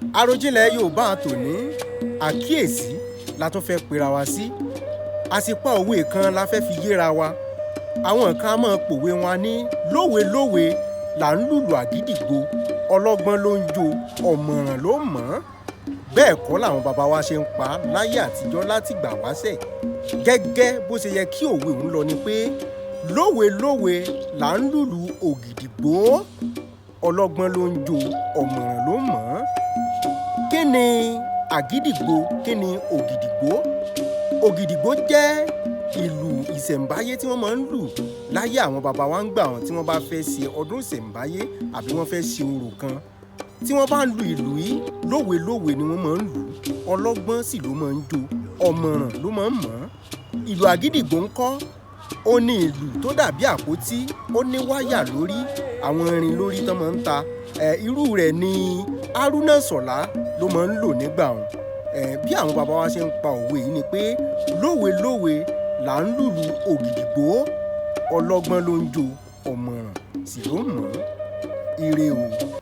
Àròjinlẹ̀ Yorùbá tòní àkíyèsí la tún fẹ́ pera wa sí. Àsìpá òwe kan la fẹ́ fi yéra wa. Àwọn kan á máa pòwe wọn ní lówelówe là ń lùlù àgídìgbò, ọlọ́gbọ́n ló ń jó, òmòràn ló mọ̀ ọ́n. Bẹ́ẹ̀ kọ́ làwọn bàbá wa ṣe ń pa láyé àtijọ́ látìgbà wáṣẹ̀. Gẹ́gẹ́ bó ṣe yẹ kí òwe òun lọ ni pé lówelówe là ń lùlù ògìdìgbó, ọlọ́gbọ́n ló ń jó, òmòràn ló mọ̀ ọ́n. Kí ni àgídìgbò? Kí ni ògìdìgbó? Ògìdìgbó jẹ́ ìlù ìṣẹ̀ǹbáyé tí wọ́n máa ń lù láyé àwọn bàbá wa ń gbà wọ́n tí wọ́n bá fẹ́ ṣe ọdún ìṣẹ̀ǹbáyé àbí wọ́n fẹ́ ṣe orò kan. Tí wọ́n bá ń lu ìlù yìí lówelówe ni wọ́n máa ń lù, ọlọ́gbọ́n sì ló máa ń jó, òmòràn ló máa ń mọ̀ ọ́n. Ìlù àgídìgbò ńkọ́? Ó ní ìlù tó dàbí àpótí, ó ní wáyà lórí, àwọn irin lórí tán máa ń ta. Irú rẹ̀ ni Haruna Sọ̀lá ló máa ń lò nígbà wọn. Bí àwọn bàbá wa ṣe ń pa òwe yìí ni pé lówelówe là ń lùlù ògìdìgbó, ọlọ́gbọ́n ló ń jó, òmòràn sì ló mọ̀ ọ́n. Ire o.